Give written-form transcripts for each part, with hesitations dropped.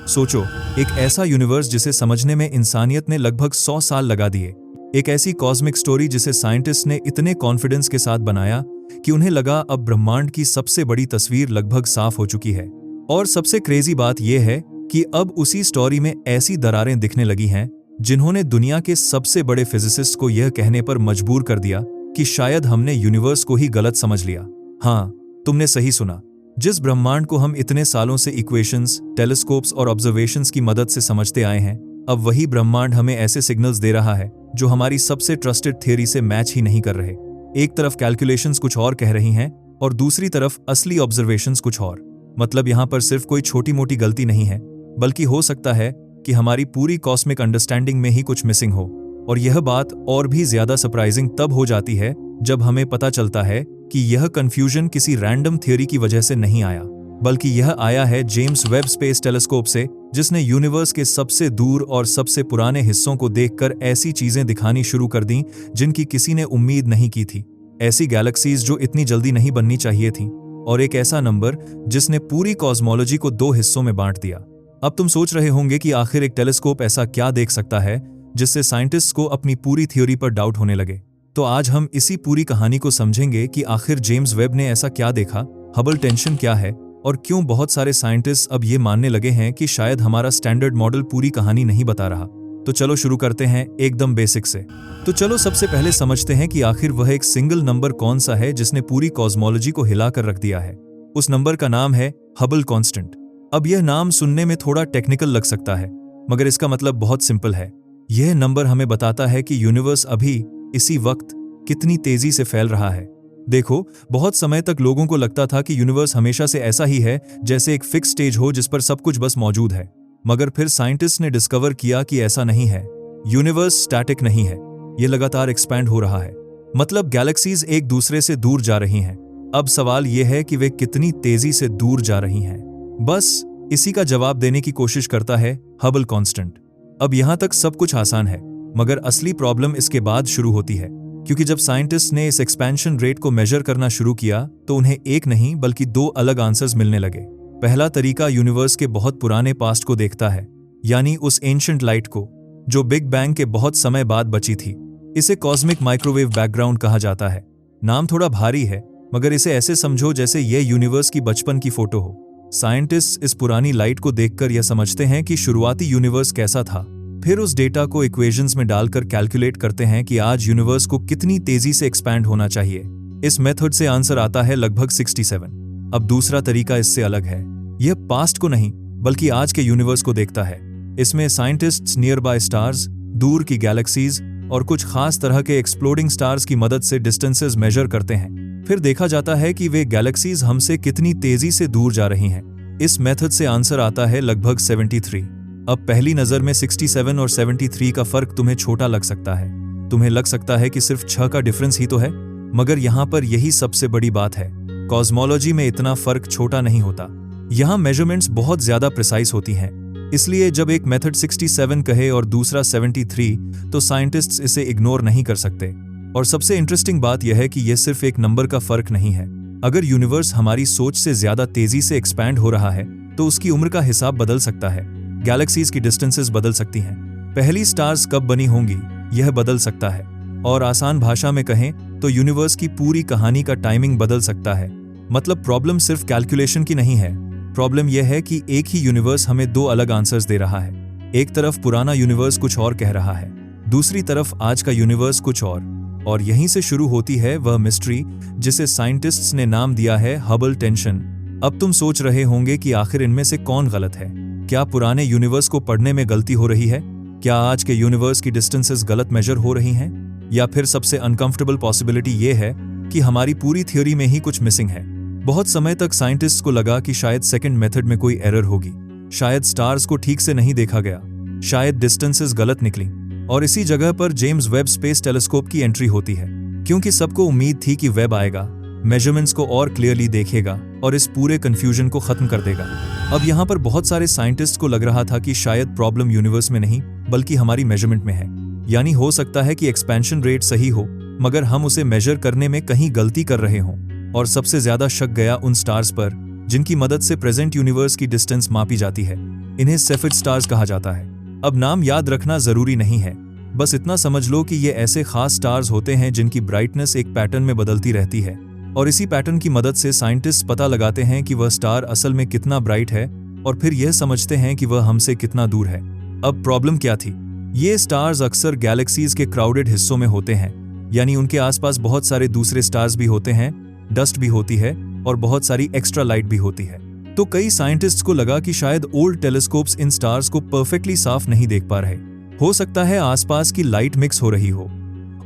सोचो, एक ऐसा यूनिवर्स जिसे समझने में इंसानियत ने लगभग 100 साल लगा दिए। एक ऐसी कॉस्मिक स्टोरी जिसे साइंटिस्ट ने इतने कॉन्फिडेंस के साथ बनाया कि उन्हें लगा अब ब्रह्मांड की सबसे बड़ी तस्वीर लगभग साफ हो चुकी है। और सबसे क्रेजी बात यह है कि अब उसी स्टोरी में ऐसी दरारें दिखने लगी हैं जिन्होंने दुनिया के सबसे बड़े फिजिसिस्ट को यह कहने पर मजबूर कर दिया कि शायद हमने यूनिवर्स को ही गलत समझ लिया। हाँ, तुमने सही सुना। जिस ब्रह्मांड को हम इतने सालों से इक्वेशंस, टेलीस्कोप्स और ऑब्जर्वेशंस की मदद से समझते आए हैं, अब वही ब्रह्मांड हमें ऐसे सिग्नल्स दे रहा है जो हमारी सबसे ट्रस्टेड थियरी से मैच ही नहीं कर रहे। एक तरफ कैलकुलेशंस कुछ और कह रही हैं और दूसरी तरफ असली ऑब्जर्वेशंस कुछ और। मतलब यहाँ पर सिर्फ कोई छोटी मोटी गलती नहीं है, बल्कि हो सकता है कि हमारी पूरी कॉस्मिक अंडरस्टैंडिंग में ही कुछ मिसिंग हो। और यह बात और भी ज्यादा सरप्राइजिंग तब हो जाती है जब हमें पता चलता है कि यह कंफ्यूजन किसी रैंडम थियरी की वजह से नहीं आया, बल्कि यह आया है जेम्स वेब स्पेस टेलीस्कोप से, जिसने यूनिवर्स के सबसे दूर और सबसे पुराने हिस्सों को देखकर ऐसी चीजें दिखानी शुरू कर दी जिनकी किसी ने उम्मीद नहीं की थी। ऐसी गैलेक्सीज जो इतनी जल्दी नहीं बननी चाहिए थी, और एक ऐसा नंबर जिसने पूरी कॉस्मोलॉजी को 2 हिस्सों में बांट दिया। अब तुम सोच रहे होंगे कि आखिर एक टेलीस्कोप ऐसा क्या देख सकता है जिससे साइंटिस्ट्स को अपनी पूरी थ्योरी पर डाउट होने लगे। तो आज हम इसी पूरी कहानी को समझेंगे कि आखिर जेम्स वेब ने ऐसा क्या देखा, हबल टेंशन क्या है, और क्यों बहुत सारे साइंटिस्ट अब ये मानने लगे हैं कि शायद हमारा स्टैंडर्ड मॉडल पूरी कहानी नहीं बता रहा। तो चलो शुरू करते हैं एकदम बेसिक से। तो चलो सबसे पहले समझते हैं कि आखिर वह एक सिंगल नंबर कौन सा है जिसने पूरी कॉस्मोलॉजी को हिलाकर रख दिया है। उस नंबर का नाम है हबल कांस्टेंट। अब यह नाम सुनने में थोड़ा टेक्निकल लग सकता है, मगर इसका मतलब बहुत सिंपल है। यह नंबर हमें बताता है कि यूनिवर्स अभी इसी वक्त कितनी तेजी से फैल रहा है। देखो, बहुत समय तक लोगों को लगता था कि यूनिवर्स हमेशा से ऐसा ही है जैसे एक फिक्स स्टेज हो जिस पर सब कुछ बस मौजूद है। मगर फिर साइंटिस्ट ने डिस्कवर किया कि ऐसा नहीं है। यूनिवर्स स्टैटिक नहीं है, यह लगातार एक्सपैंड हो रहा है। मतलब गैलेक्सीज एक दूसरे से दूर जा रही हैं। अब सवाल यह है कि वे कितनी तेजी से दूर जा रही हैं। बस इसी का जवाब देने की कोशिश करता है हबल कांस्टेंट। अब यहां तक सब कुछ आसान है, मगर असली प्रॉब्लम इसके बाद शुरू होती है, क्योंकि जब साइंटिस्ट ने इस एक्सपेंशन रेट को मेजर करना शुरू किया तो उन्हें एक नहीं बल्कि 2 अलग आंसर्स मिलने लगे। पहला तरीका यूनिवर्स के बहुत पुराने पास्ट को देखता है, यानी उस एंशिएंट लाइट को जो बिग बैंग के बहुत समय बाद बची थी। इसे कॉस्मिक माइक्रोवेव बैकग्राउंड कहा जाता है। नाम थोड़ा भारी है, मगर इसे ऐसे समझो जैसे यह यूनिवर्स की बचपन की फोटो हो। साइंटिस्ट इस पुरानी लाइट को देखकर यह समझते हैं कि शुरुआती यूनिवर्स कैसा था, फिर उस डेटा को इक्वेशंस में डालकर कैलकुलेट करते हैं कि आज यूनिवर्स को कितनी तेजी से एक्सपैंड होना चाहिए। इस मेथड से आंसर आता है लगभग 67। अब दूसरा तरीका इससे अलग है। यह पास्ट को नहीं बल्कि आज के यूनिवर्स को देखता है। इसमें साइंटिस्ट्स नियर बाय स्टार्स, दूर की गैलेक्सीज और कुछ खास तरह के एक्सप्लोडिंग स्टार्स की मदद से डिस्टेंसेस मेजर करते हैं। फिर देखा जाता है कि वे गैलेक्सीज हमसे कितनी तेजी से दूर जा रही हैं। इस मेथड से आंसर आता है लगभग 73। अब पहली नजर में 67 और 73 का फर्क तुम्हें छोटा लग सकता है। तुम्हें लग सकता है कि सिर्फ 6 का डिफरेंस ही तो है, मगर यहाँ पर यही सबसे बड़ी बात है। कॉस्मोलॉजी में इतना फर्क छोटा नहीं होता। यहाँ मेजरमेंट्स बहुत ज्यादा प्रिसाइज होती हैं। इसलिए जब एक मेथड 67 कहे और दूसरा 73, तो साइंटिस्ट्स इसे इग्नोर नहीं कर सकते। और सबसे इंटरेस्टिंग बात यह है कि यह सिर्फ एक नंबर का फर्क नहीं है। अगर यूनिवर्स हमारी सोच से ज्यादा तेजी से एक्सपैंड हो रहा है तो उसकी उम्र का हिसाब बदल सकता है। गैलेक्सीज की डिस्टेंसेस बदल सकती हैं। पहली स्टार्स कब बनी होंगी यह बदल सकता है। और आसान भाषा में कहें तो यूनिवर्स की पूरी कहानी का टाइमिंग बदल सकता है। मतलब प्रॉब्लम सिर्फ कैलकुलेशन की नहीं है। प्रॉब्लम यह है कि एक ही यूनिवर्स हमें 2 अलग आंसर्स दे रहा है। एक तरफ पुराना यूनिवर्स कुछ और कह रहा है, दूसरी तरफ आज का यूनिवर्स कुछ और यहीं से शुरू होती है वह मिस्ट्री जिसे साइंटिस्ट्स ने नाम दिया है हबल टेंशन। अब तुम सोच रहे होंगे कि आखिर इनमें से कौन गलत है। क्या पुराने यूनिवर्स को पढ़ने में गलती हो रही है? क्या आज के यूनिवर्स की डिस्टेंसेस गलत मेजर हो रही हैं? या फिर सबसे अनकंफर्टेबल पॉसिबिलिटी ये है कि हमारी पूरी थ्योरी में ही कुछ मिसिंग है। बहुत समय तक साइंटिस्ट्स को लगा कि शायद सेकंड मेथड में कोई एरर होगी, शायद स्टार्स को ठीक से नहीं देखा गया, शायद डिस्टेंसेस गलत निकली। और इसी जगह पर जेम्स वेब स्पेस टेलीस्कोप की एंट्री होती है, क्योंकि सबको उम्मीद थी कि वेब आएगा, मेजरमेंट्स को और क्लियरली देखेगा और इस पूरे कंफ्यूजन को खत्म कर देगा। अब यहाँ पर बहुत सारे साइंटिस्ट को लग रहा था कि शायद प्रॉब्लम यूनिवर्स में नहीं बल्कि हमारी मेजरमेंट में है। यानी हो सकता है कि एक्सपेंशन रेट सही हो, मगर हम उसे मेजर करने में कहीं गलती कर रहे हों। और सबसे ज्यादा शक गया उन स्टार्स पर जिनकी मदद से प्रेजेंट यूनिवर्स की डिस्टेंस मापी जाती है। इन्हें सेफिड स्टार्स कहा जाता है। अब नाम याद रखना जरूरी नहीं है, बस इतना समझ लो कि ये ऐसे खास स्टार्स होते हैं जिनकी ब्राइटनेस एक पैटर्न में बदलती रहती है, और इसी पैटर्न की मदद से साइंटिस्ट पता लगाते हैं कि वह स्टार असल में कितना ब्राइट है, और फिर यह समझते हैं कि वह हमसे कितना दूर है। अब प्रॉब्लम क्या थी? ये स्टार्स अक्सर गैलेक्सीज के क्राउडेड हिस्सों में होते हैं, यानी उनके आसपास बहुत सारे दूसरे स्टार्स भी होते हैं, डस्ट भी होती है और बहुत सारी एक्स्ट्रा लाइट भी होती है। तो कई साइंटिस्ट्स को लगा कि शायद ओल्ड टेलीस्कोप्स इन स्टार्स को परफेक्टली साफ नहीं देख पा रहे। हो सकता है आसपास की लाइट मिक्स हो रही हो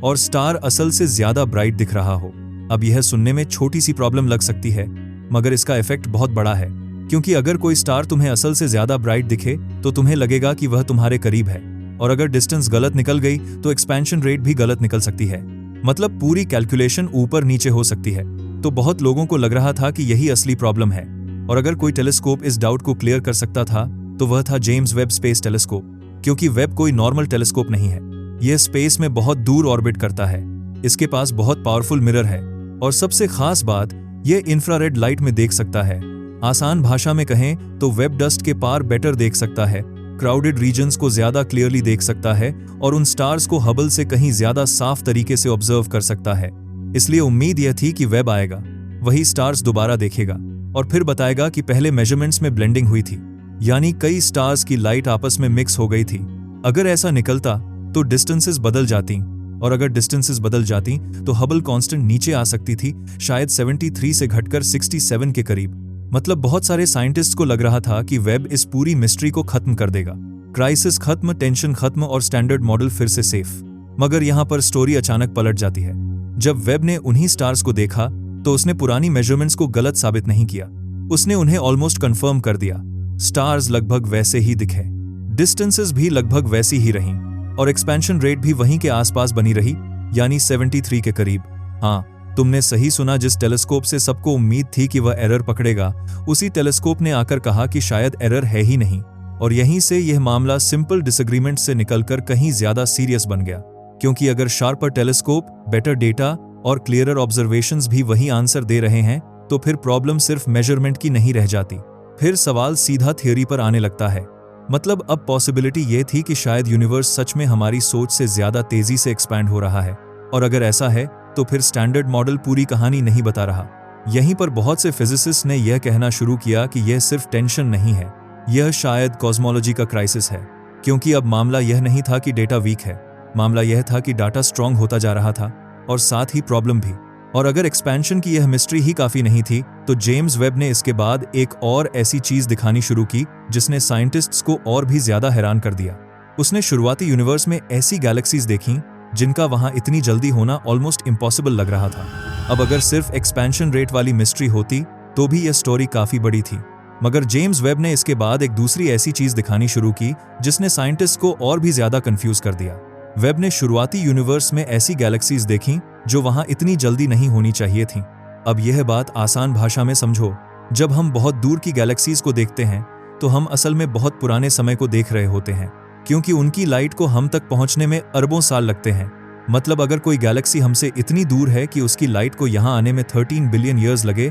और स्टार असल से ज्यादा ब्राइट दिख रहा हो। अब यह सुनने में छोटी सी प्रॉब्लम लग सकती है, मगर इसका इफेक्ट बहुत बड़ा है, क्योंकि अगर कोई स्टार तुम्हें असल से ज्यादा ब्राइट दिखे तो तुम्हें लगेगा कि वह तुम्हारे करीब है, और अगर डिस्टेंस गलत निकल गई तो एक्सपेंशन रेट भी गलत निकल सकती है। मतलब पूरी कैलकुलेशन ऊपर नीचे हो सकती है। तो बहुत लोगों को लग रहा था कि यही असली प्रॉब्लम है, और अगर कोई टेलीस्कोप इस डाउट को क्लियर कर सकता था तो वह था जेम्स वेब स्पेस टेलीस्कोप, क्योंकि वेब कोई नॉर्मल टेलीस्कोप नहीं है। यह स्पेस में बहुत दूर ऑर्बिट करता है, इसके पास बहुत पावरफुल मिरर है, और सबसे खास बात, यह इंफ्रारेड लाइट में देख सकता है। आसान भाषा में कहें तो वेब डस्ट के पार बेटर देख सकता है, क्राउडेड रीजन्स को ज्यादा क्लियरली देख सकता है, और उन स्टार्स को हबल से कहीं ज्यादा साफ तरीके से ऑब्जर्व कर सकता है। इसलिए उम्मीद यह थी कि वेब आएगा, वही स्टार्स दोबारा देखेगा और फिर बताएगा कि पहले मेजरमेंट्स में ब्लेंडिंग हुई थी, यानी कई स्टार्स की लाइट आपस में मिक्स हो गई थी। अगर ऐसा निकलता तो डिस्टेंसेस बदल जाती, और अगर डिस्टेंसेस बदल जाती तो हबल कांस्टेंट नीचे आ सकती थी, शायद 73 से घटकर 67 के करीब। मतलब बहुत सारे साइंटिस्ट को लग रहा था कि वेब इस पूरी मिस्ट्री को खत्म कर देगा। क्राइसिस खत्म, टेंशन खत्म और स्टैंडर्ड मॉडल फिर से सेफ। मगर यहाँ पर स्टोरी अचानक पलट जाती है। जब वेब ने उन्हीं स्टार्स को देखा तो उसने पुरानी मेजरमेंट्स को गलत साबित नहीं किया, उसने उन्हें ऑलमोस्ट कंफर्म कर दिया। स्टार्स लगभग वैसे ही दिखे, डिस्टेंसेस भी लगभग वैसी ही रहीं, और एक्सपेंशन रेट भी वहीं के आसपास बनी रही, यानी 73 के करीब। हाँ, तुमने सही सुना, जिस टेलीस्कोप से सबको उम्मीद थी कि वह एरर पकड़ेगा, उसी टेलीस्कोप ने आकर कहा कि शायद एरर है ही नहीं। और यहीं से यह मामला सिंपल डिसएग्रीमेंट से निकलकर कहीं ज्यादा सीरियस बन गया, क्योंकि अगर शार्पर टेलीस्कोप, बेटर डेटा और क्लियरर ऑब्जर्वेशंस भी वही आंसर दे रहे हैं, तो फिर प्रॉब्लम सिर्फ मेजरमेंट की नहीं रह जाती, फिर सवाल सीधा थ्योरी पर आने लगता है। मतलब अब पॉसिबिलिटी ये थी कि शायद यूनिवर्स सच में हमारी सोच से ज्यादा तेजी से एक्सपैंड हो रहा है, और अगर ऐसा है तो फिर स्टैंडर्ड मॉडल पूरी कहानी नहीं बता रहा। यहीं पर बहुत से फिजिसिस्ट ने यह कहना शुरू किया कि यह सिर्फ टेंशन नहीं है, यह शायद कॉस्मोलॉजी का क्राइसिस है, क्योंकि अब मामला यह नहीं था कि डेटा वीक है, मामला यह था कि डाटा स्ट्रांग होता जा रहा था, और साथ ही प्रॉब्लम भी। और अगर एक्सपेंशन की यह मिस्ट्री ही काफी नहीं थी, तो जेम्स वेब ने इसके बाद एक और ऐसी चीज दिखानी शुरू की जिसने साइंटिस्ट्स को और भी ज्यादा हैरान कर दिया। उसने शुरुआती यूनिवर्स में ऐसी गैलेक्सीज देखी जिनका वहां इतनी जल्दी होना ऑलमोस्ट इम्पॉसिबल लग रहा था। अब अगर सिर्फ एक्सपेंशन रेट वाली मिस्ट्री होती तो भी यह स्टोरी काफी बड़ी थी, मगर जेम्स वेब ने इसके बाद एक दूसरी ऐसी चीज दिखानी शुरू की जिसने साइंटिस्ट को और भी ज्यादा कंफ्यूज कर दिया। वेब ने शुरुआती यूनिवर्स में ऐसी गैलेक्सीज देखी जो वहां इतनी जल्दी नहीं होनी चाहिए थीं। अब यह बात आसान भाषा में समझो, जब हम बहुत दूर की गैलेक्सीज को देखते हैं तो हम असल में बहुत पुराने समय को देख रहे होते हैं, क्योंकि उनकी लाइट को हम तक पहुंचने में अरबों साल लगते हैं। मतलब अगर कोई गैलेक्सी हमसे इतनी दूर है कि उसकी लाइट को यहां आने में 13 बिलियन ईयर्स लगे,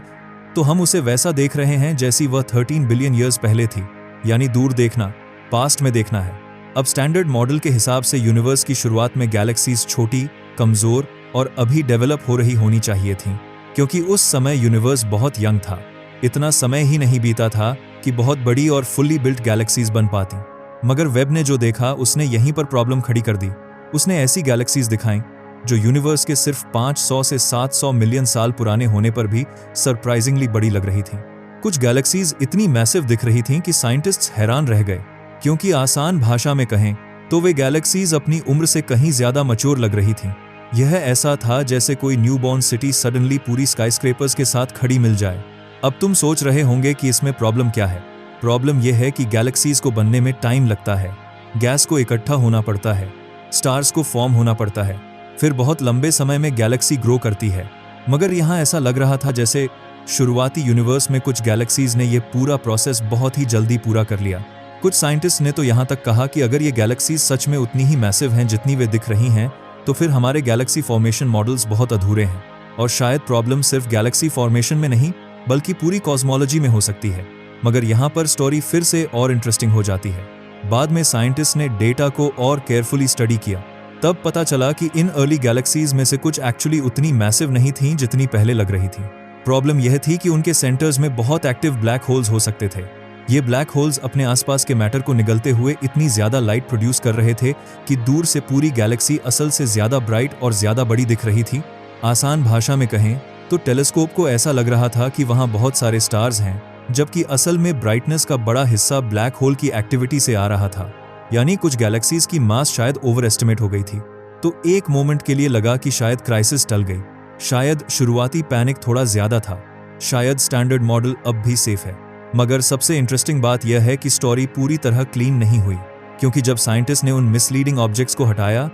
तो हम उसे वैसा देख रहे हैं जैसी वह 13 बिलियन ईयर्स पहले थी, यानी दूर देखना, पास्ट में देखना है। अब स्टैंडर्ड मॉडल के हिसाब से यूनिवर्स की शुरुआत में गैलेक्सीज छोटी, कमजोर और अभी डेवलप हो रही होनी चाहिए थीं, क्योंकि उस समय यूनिवर्स बहुत यंग था। इतना समय ही नहीं बीता था कि बहुत बड़ी और फुल्ली बिल्ट गैलेक्सीज बन पाती। मगर वेब ने जो देखा उसने यहीं पर प्रॉब्लम खड़ी कर दी। उसने ऐसी गैलेक्सीज दिखाई जो यूनिवर्स के सिर्फ 500 से 700 मिलियन साल पुराने होने पर भी सरप्राइजिंगली बड़ी लग रही थीं। कुछ गैलेक्सीज इतनी मैसिव दिख रही थीं कि साइंटिस्ट्स हैरान रह गए, क्योंकि आसान भाषा में कहें तो वे गैलेक्सीज अपनी उम्र से कहीं ज्यादा मैच्योर लग रही थीं। यह ऐसा था जैसे कोई न्यूबॉर्न सिटी सडनली पूरी स्काईस्क्रेपर्स के साथ खड़ी मिल जाए। अब तुम सोच रहे होंगे कि इसमें प्रॉब्लम क्या है। प्रॉब्लम यह है कि गैलेक्सीज को बनने में टाइम लगता है, गैस को इकट्ठा होना पड़ता है, स्टार्स को फॉर्म होना पड़ता है, फिर बहुत लंबे समय में गैलेक्सी ग्रो करती है। मगर यहाँ ऐसा लग रहा था जैसे शुरुआती यूनिवर्स में कुछ गैलेक्सीज ने यह पूरा प्रोसेस बहुत ही जल्दी पूरा कर लिया। कुछ साइंटिस्ट ने तो यहाँ तक कहा कि अगर ये गैलेक्सीज सच में उतनी ही मैसिव हैं जितनी वे दिख रही हैं, तो फिर हमारे गैलेक्सी फॉर्मेशन मॉडल्स बहुत अधूरे हैं, और शायद प्रॉब्लम सिर्फ गैलेक्सी फॉर्मेशन में नहीं बल्कि पूरी कॉस्मोलॉजी में हो सकती है। मगर यहाँ पर स्टोरी फिर से और इंटरेस्टिंग हो जाती है। बाद में साइंटिस्ट ने डेटा को और केयरफुली स्टडी किया, तब पता चला कि इन अर्ली गैलेक्सीज में से कुछ एक्चुअली उतनी मैसिव नहीं थीं जितनी पहले लग रही थी। प्रॉब्लम यह थी कि उनके सेंटर्स में बहुत एक्टिव ब्लैक होल्स हो सकते थे। ये ब्लैक होल्स अपने आसपास के मैटर को निगलते हुए इतनी ज्यादा लाइट प्रोड्यूस कर रहे थे कि दूर से पूरी गैलेक्सी असल से ज्यादा ब्राइट और ज्यादा बड़ी दिख रही थी। आसान भाषा में कहें तो टेलीस्कोप को ऐसा लग रहा था कि वहां बहुत सारे स्टार्स हैं, जबकि असल में ब्राइटनेस का बड़ा हिस्सा ब्लैक होल की एक्टिविटी से आ रहा था। यानी कुछ गैलेक्सीज की मास शायद ओवर एस्टिमेट हो गई थी। तो एक मोमेंट के लिए लगा कि शायद क्राइसिस टल गई, शायद शुरुआती पैनिक थोड़ा ज्यादा था, शायद स्टैंडर्ड मॉडल अब भी सेफ है। मगर सबसे इंटरेस्टिंग बात यह है कि स्टोरी पूरी तरह क्लीन नहीं हुई, क्योंकि जब साइंटिस्ट ने उन मिसलीडिंग ऑब्जेक्ट्स को हटाया,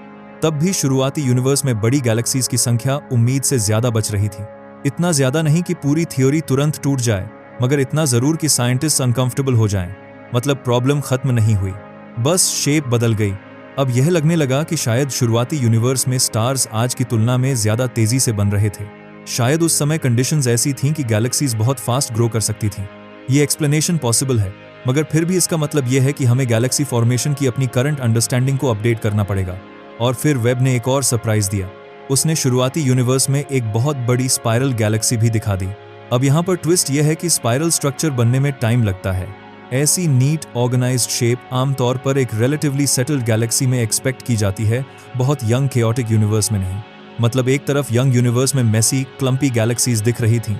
तब भी शुरुआती यूनिवर्स में बड़ी गैलेक्सीज की संख्या उम्मीद से ज्यादा बच रही थी। इतना ज्यादा नहीं कि पूरी थ्योरी तुरंत टूट जाए, मगर इतना जरूर कि साइंटिस्ट अनकंफर्टेबल हो जाएं। मतलब प्रॉब्लम खत्म नहीं हुई, बस शेप बदल गई। अब यह लगने लगा कि शायद शुरुआती यूनिवर्स में स्टार्स आज की तुलना में ज्यादा तेजी से बन रहे थे। शायद उस समय कंडीशंस ऐसी थीं कि गैलेक्सीज बहुत फास्ट ग्रो कर सकती थीं। ये एक्सप्लेनेशन पॉसिबल है, मगर फिर भी इसका मतलब यह है कि हमें गैलेक्सी फॉर्मेशन की अपनी करंट अंडरस्टैंडिंग को अपडेट करना पड़ेगा। और फिर वेब ने एक और सरप्राइज दिया। उसने शुरुआती यूनिवर्स में एक बहुत बड़ी स्पाइरल गैलेक्सी भी दिखा दी। अब यहाँ पर ट्विस्ट यह है कि स्पाइरल स्ट्रक्चर बनने में टाइम लगता है। ऐसी नीट ऑर्गेनाइज्ड शेप आमतौर पर एक रिलेटिवली सेटल्ड गैलेक्सी में एक्सपेक्ट की जाती है, बहुत यंग केओटिक यूनिवर्स में नहीं। मतलब एक तरफ यंग यूनिवर्स में मेसी क्लम्पी गैलेक्सीज दिख रही थीं,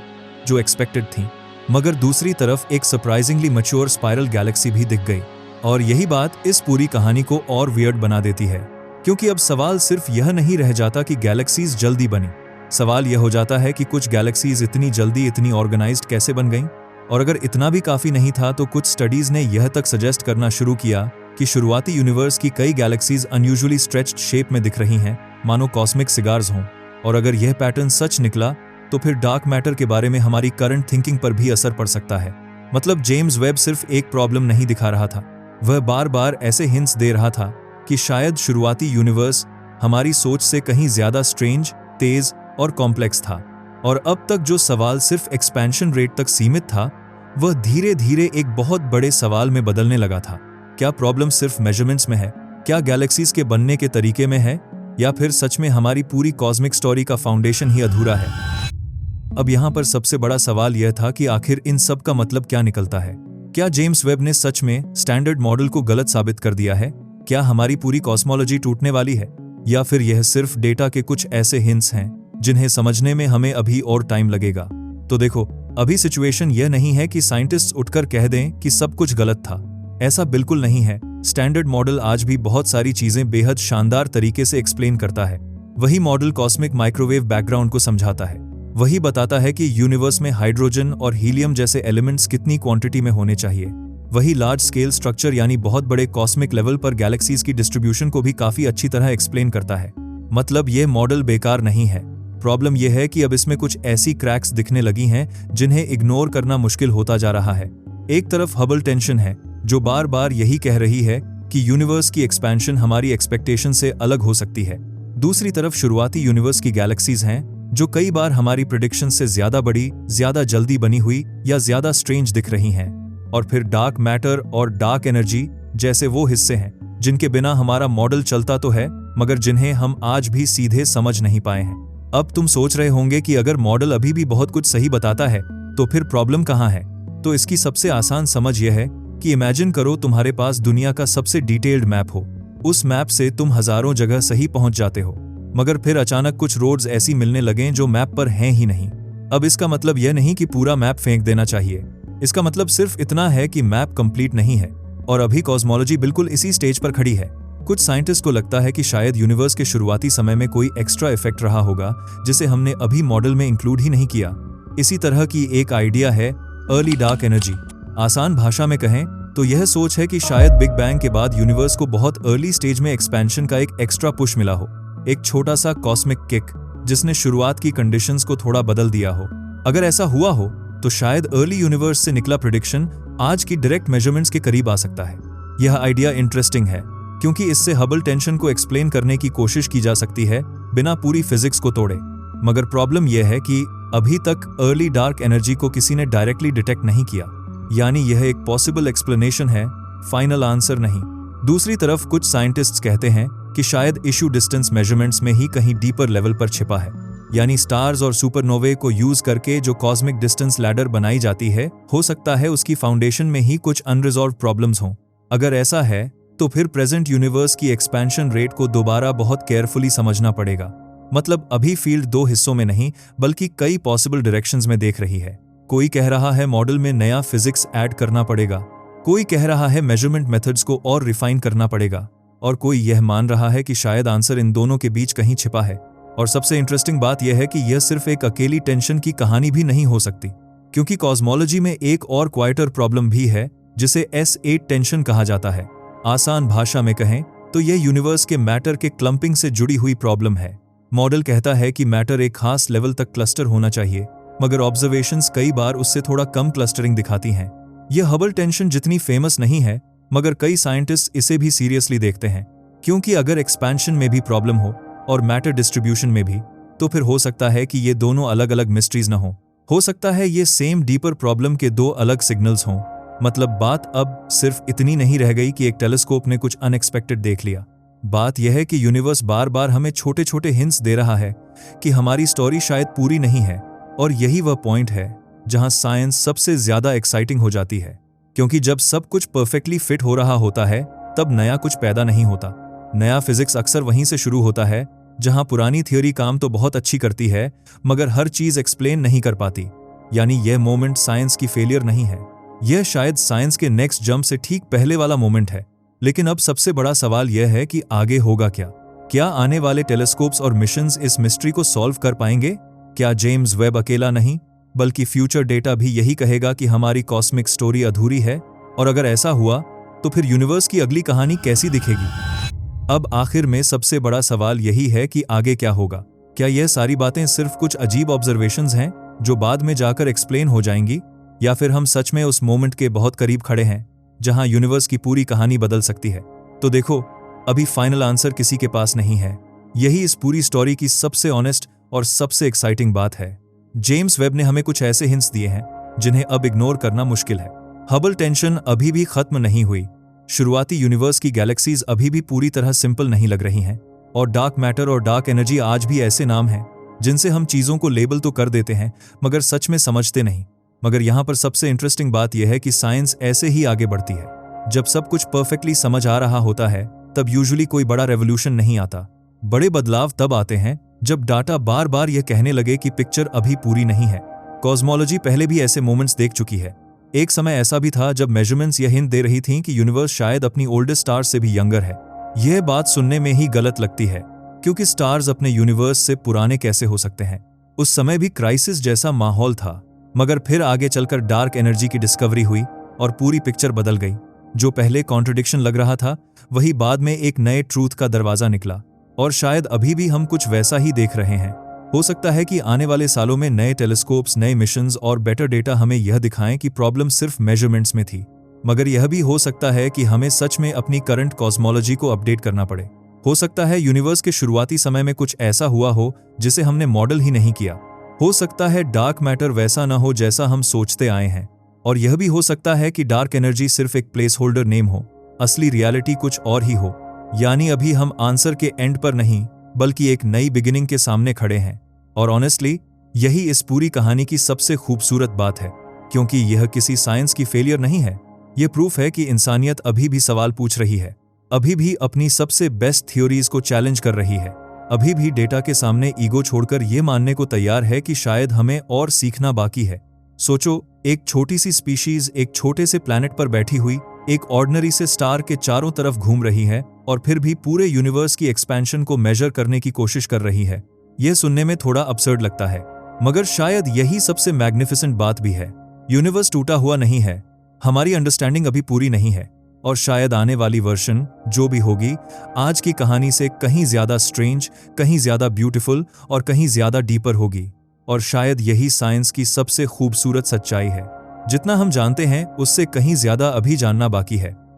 जो एक्सपेक्टेड थीं, मगर दूसरी तरफ एक सरप्राइजिंगली मैच्योर स्पाइरल गैलेक्सी भी दिख गई। और यही बात इस पूरी कहानी को और वियर्ड बना देती है, क्योंकि अब सवाल सिर्फ यह नहीं रह जाता कि गैलेक्सीज जल्दी बनी। सवाल यह हो जाता है कि कुछ गैलेक्सीज इतनी जल्दी इतनी ऑर्गेनाइज्ड कैसे बन गईं? और अगर इतना भी काफी नहीं था तो कुछ स्टडीज ने यह तक सजेस्ट करना शुरू किया कि शुरुआती यूनिवर्स की कई गैलेक्सीज अनयूजुअली स्ट्रेच्ड शेप में दिख रही हैं, मानो कॉस्मिक सिगार्स हों। और अगर यह पैटर्न सच निकला तो फिर डार्क मैटर के बारे में हमारी करंट थिंकिंग पर भी असर पड़ सकता है। मतलब जेम्स वेब सिर्फ एक प्रॉब्लम नहीं दिखा रहा था, वह बार बार ऐसे हिंट्स दे रहा था कि शायद शुरुआती यूनिवर्स हमारी सोच से कहीं ज्यादा स्ट्रेंज, तेज और कॉम्प्लेक्स था। और अब तक जो सवाल सिर्फ एक्सपेंशन रेट तक सीमित था, वह धीरे धीरे एक बहुत बड़े सवाल में बदलने लगा था। क्या प्रॉब्लम सिर्फ मेजरमेंट्स में है? क्या गैलेक्सीज के बनने के तरीके में है? या फिर सच में हमारी पूरी कॉस्मिक स्टोरी का फाउंडेशन ही अधूरा है? अब यहाँ पर सबसे बड़ा सवाल यह था कि आखिर इन सब का मतलब क्या निकलता है? क्या जेम्स वेब ने सच में स्टैंडर्ड मॉडल को गलत साबित कर दिया है? क्या हमारी पूरी कॉस्मोलॉजी टूटने वाली है? या फिर यह सिर्फ डेटा के कुछ ऐसे हिंट्स हैं जिन्हें समझने में हमें अभी और टाइम लगेगा? तो देखो, अभी सिचुएशन यह नहीं है कि साइंटिस्ट्स उठकर कह दें कि सब कुछ गलत था। ऐसा बिल्कुल नहीं है। स्टैंडर्ड मॉडल आज भी बहुत सारी चीजें बेहद शानदार तरीके से एक्सप्लेन करता है। वही मॉडल कॉस्मिक माइक्रोवेव बैकग्राउंड को समझाता है। वही बताता है कि यूनिवर्स में हाइड्रोजन और हीलियम जैसे एलिमेंट्स कितनी क्वांटिटी में होने चाहिए। वही लार्ज स्केल स्ट्रक्चर यानी बहुत बड़े कॉस्मिक लेवल पर गैलेक्सीज की डिस्ट्रीब्यूशन को भी काफी अच्छी तरह एक्सप्लेन करता है। मतलब ये मॉडल बेकार नहीं है। प्रॉब्लम यह है कि अब इसमें कुछ ऐसी क्रैक्स दिखने लगी हैं जिन्हें इग्नोर करना मुश्किल होता जा रहा है। एक तरफ हबल टेंशन है, जो बार बार यही कह रही है कि यूनिवर्स की एक्सपेंशन हमारी एक्सपेक्टेशन से अलग हो सकती है। दूसरी तरफ शुरुआती यूनिवर्स की गैलेक्सीज हैं जो कई बार हमारी प्रेडिक्शन से ज्यादा बड़ी, ज्यादा जल्दी बनी हुई या ज्यादा स्ट्रेंज दिख रही हैं। और फिर डार्क मैटर और डार्क एनर्जी जैसे वो हिस्से हैं जिनके बिना हमारा मॉडल चलता तो है, मगर जिन्हें हम आज भी सीधे समझ नहीं पाए हैं। अब तुम सोच रहे होंगे कि अगर मॉडल अभी भी बहुत कुछ सही बताता है तो फिर प्रॉब्लम कहाँ है? तो इसकी सबसे आसान समझ यह है कि इमेजिन करो तुम्हारे पास दुनिया का सबसे डिटेल्ड मैप हो। उस मैप से तुम हजारों जगह सही पहुंच जाते हो, मगर फिर अचानक कुछ रोड्स ऐसी मिलने लगें जो मैप पर हैं ही नहीं। अब इसका मतलब यह नहीं कि पूरा मैप फेंक देना चाहिए। इसका मतलब सिर्फ इतना है कि मैप कंप्लीट नहीं है और अभी कॉस्मोलॉजी बिल्कुल इसी स्टेज पर खड़ी है। कुछ साइंटिस्ट को लगता है कि शायद यूनिवर्स के शुरुआती समय में कोई एक्स्ट्रा इफेक्ट रहा होगा जिसे हमने अभी मॉडल में इंक्लूड ही नहीं किया। इसी तरह की एक आइडिया है अर्ली डार्क एनर्जी। आसान भाषा में कहें तो यह सोच है कि शायद बिग बैंग के बाद यूनिवर्स को बहुत अर्ली स्टेज में एक्सपेंशन का एक एक्स्ट्रा पुश मिला हो, एक छोटा सा कॉस्मिक किक जिसने शुरुआत की कंडीशंस को थोड़ा बदल दिया हो। अगर ऐसा हुआ हो तो शायद अर्ली यूनिवर्स से निकला प्रेडिक्शन आज की डायरेक्ट मेजरमेंट्स के करीब आ सकता है। यह आइडिया इंटरेस्टिंग है क्योंकि इससे हबल टेंशन को एक्सप्लेन करने की कोशिश की जा सकती है बिना पूरी फिजिक्स को तोड़े। मगर प्रॉब्लम यह है कि अभी तक अर्ली डार्क एनर्जी को किसी ने डायरेक्टली डिटेक्ट नहीं किया। यानी यह एक पॉसिबल एक्सप्लेनेशन है, फाइनल आंसर नहीं। दूसरी तरफ कुछ साइंटिस्ट्स कहते हैं कि शायद इशू डिस्टेंस मेजरमेंट्स में ही कहीं डीपर लेवल पर छिपा है, यानी स्टार्स और सुपरनोवे को यूज करके जो कॉस्मिक डिस्टेंस लैडर बनाई जाती है, हो सकता है उसकी फाउंडेशन में ही कुछ अनरिजॉल्व्ड प्रॉब्लम्स हों। अगर ऐसा है तो फिर प्रेजेंट यूनिवर्स की एक्सपेंशन रेट को दोबारा बहुत केयरफुली समझना पड़ेगा। मतलब अभी फील्ड दो हिस्सों में नहीं बल्कि कई पॉसिबल डायरेक्शंस में देख रही है। कोई कह रहा है मॉडल में नया फिजिक्स ऐड करना पड़ेगा, कोई कह रहा है मेजरमेंट मेथड्स को और रिफाइन करना पड़ेगा, और कोई यह मान रहा है कि शायद आंसर इन दोनों के बीच कहीं छिपा है। और सबसे इंटरेस्टिंग बात यह है कि यह सिर्फ एक अकेली टेंशन की कहानी भी नहीं हो सकती, क्योंकि कॉस्मोलॉजी में एक और क्वाइटर प्रॉब्लम भी है जिसे S8 टेंशन कहा जाता है। आसान भाषा में कहें तो यह यूनिवर्स के मैटर के क्लंपिंग से जुड़ी हुई प्रॉब्लम है। मॉडल कहता है कि मैटर एक खास लेवल तक क्लस्टर होना चाहिए, मगर ऑब्जर्वेशंस कई बार उससे थोड़ा कम क्लस्टरिंग दिखाती हैं। यह हबल टेंशन जितनी फेमस नहीं है, मगर कई साइंटिस्ट इसे भी सीरियसली देखते हैं, क्योंकि अगर एक्सपेंशन में भी प्रॉब्लम हो और मैटर डिस्ट्रीब्यूशन में भी, तो फिर हो सकता है कि ये दोनों अलग अलग मिस्ट्रीज न हो सकता है ये सेम डीपर प्रॉब्लम के दो अलग सिग्नल्स हों। मतलब बात अब सिर्फ इतनी नहीं रह गई कि एक टेलीस्कोप ने कुछ अनएक्सपेक्टेड देख लिया। बात यह है कि यूनिवर्स बार बार हमें छोटे छोटे हिंट्स दे रहा है कि हमारी स्टोरी शायद पूरी नहीं है, और यही वह पॉइंट है जहां साइंस सबसे ज्यादा एक्साइटिंग हो जाती है, क्योंकि जब सब कुछ परफेक्टली फिट हो रहा होता है तब नया कुछ पैदा नहीं होता। नया फिजिक्स अक्सर वहीं से शुरू होता है जहां पुरानी थ्योरी काम तो बहुत अच्छी करती है मगर हर चीज एक्सप्लेन नहीं कर पाती। यानी यह मोमेंट साइंस की फेलियर नहीं है, यह शायद साइंस के नेक्स्ट जंप से ठीक पहले वाला मोमेंट है। लेकिन अब सबसे बड़ा सवाल यह है कि आगे होगा क्या? क्या आने वाले टेलीस्कोप्स और मिशंस इस मिस्ट्री को सॉल्व कर पाएंगे? क्या जेम्स वेब अकेला नहीं, बल्कि फ्यूचर डेटा भी यही कहेगा कि हमारी कॉस्मिक स्टोरी अधूरी है? और अगर ऐसा हुआ तो फिर यूनिवर्स की अगली कहानी कैसी दिखेगी? अब आखिर में सबसे बड़ा सवाल यही है कि आगे क्या होगा? क्या यह सारी बातें सिर्फ कुछ अजीब ऑब्जर्वेशंस हैं जो बाद में जाकर एक्सप्लेन हो जाएंगी, या फिर हम सच में उस मोमेंट के बहुत करीब खड़े हैं जहां यूनिवर्स की पूरी कहानी बदल सकती है? तो देखो, अभी फाइनल आंसर किसी के पास नहीं है। यही इस पूरी स्टोरी की सबसे ऑनेस्ट और सबसे एक्साइटिंग बात है। जेम्स वेब ने हमें कुछ ऐसे हिंट्स दिए हैं जिन्हें अब इग्नोर करना मुश्किल है। हबल टेंशन अभी भी खत्म नहीं हुई, शुरुआती यूनिवर्स की गैलेक्सीज अभी भी पूरी तरह सिंपल नहीं लग रही हैं, और डार्क मैटर और डार्क एनर्जी आज भी ऐसे नाम हैं जिनसे हम चीजों को लेबल तो कर देते हैं मगर सच में समझते नहीं। मगर यहाँ पर सबसे इंटरेस्टिंग बात यह है कि साइंस ऐसे ही आगे बढ़ती है। जब सब कुछ परफेक्टली समझ आ रहा होता है तब यूजुअली कोई बड़ा रेवोल्यूशन नहीं आता। बड़े बदलाव तब आते हैं जब डाटा बार बार यह कहने लगे कि पिक्चर अभी पूरी नहीं है। कॉस्मोलॉजी पहले भी ऐसे मोमेंट्स देख चुकी है। एक समय ऐसा भी था जब मेजरमेंट्स यह हिंट दे रही थीं कि यूनिवर्स शायद अपनी ओल्डेस्ट स्टार से भी यंगर है। यह बात सुनने में ही गलत लगती है, क्योंकि स्टार्स अपने यूनिवर्स से पुराने कैसे हो सकते हैं? उस समय भी क्राइसिस जैसा माहौल था, मगर फिर आगे चलकर डार्क एनर्जी की डिस्कवरी हुई और पूरी पिक्चर बदल गई। जो पहले कॉन्ट्रडिक्शन लग रहा था वही बाद में एक नए ट्रूथ का दरवाजा निकला, और शायद अभी भी हम कुछ वैसा ही देख रहे हैं। हो सकता है कि आने वाले सालों में नए टेलीस्कोप्स, नए मिशंस और बेटर डेटा हमें यह दिखाएं कि प्रॉब्लम सिर्फ मेजरमेंट्स में थी, मगर यह भी हो सकता है कि हमें सच में अपनी करंट कॉस्मोलॉजी को अपडेट करना पड़े। हो सकता है यूनिवर्स के शुरुआती समय में कुछ ऐसा हुआ हो जिसे हमने मॉडल ही नहीं किया। हो सकता है डार्क मैटर वैसा न हो जैसा हम सोचते आए हैं, और यह भी हो सकता है कि डार्क एनर्जी सिर्फ एक प्लेस होल्डर नेम हो, असली रियलिटी कुछ और ही हो। यानी अभी हम आंसर के एंड पर नहीं बल्कि एक नई बिगिनिंग के सामने खड़े हैं। और ऑनेस्टली यही इस पूरी कहानी की सबसे खूबसूरत बात है, क्योंकि यह किसी साइंस की फेलियर नहीं है। यह प्रूफ है कि इंसानियत अभी भी सवाल पूछ रही है, अभी भी अपनी सबसे बेस्ट थ्योरीज को चैलेंज कर रही है, अभी भी डेटा के सामने ईगो छोड़कर यह मानने को तैयार है कि शायद हमें और सीखना बाकी है। सोचो, एक छोटी सी स्पीशीज एक छोटे से प्लैनेट पर बैठी हुई एक ऑर्डिनरी से स्टार के चारों तरफ घूम रही है और फिर भी पूरे यूनिवर्स की एक्सपेंशन को मेजर करने की कोशिश कर रही है। यह सुनने में थोड़ा अब्सर्ड लगता है, मगर शायद यही सबसे मैग्निफिसेंट बात भी है। यूनिवर्स टूटा हुआ नहीं है, हमारी अंडरस्टैंडिंग अभी पूरी नहीं है, और शायद आने वाली वर्जन जो भी होगी आज की कहानी से कहीं ज्यादा स्ट्रेंज, कहीं ज्यादा ब्यूटीफुल और कहीं ज्यादा डीपर होगी। और शायद यही साइंस की सबसे खूबसूरत सच्चाई है। जितना हम जानते हैं उससे कहीं ज्यादा अभी जानना बाकी है।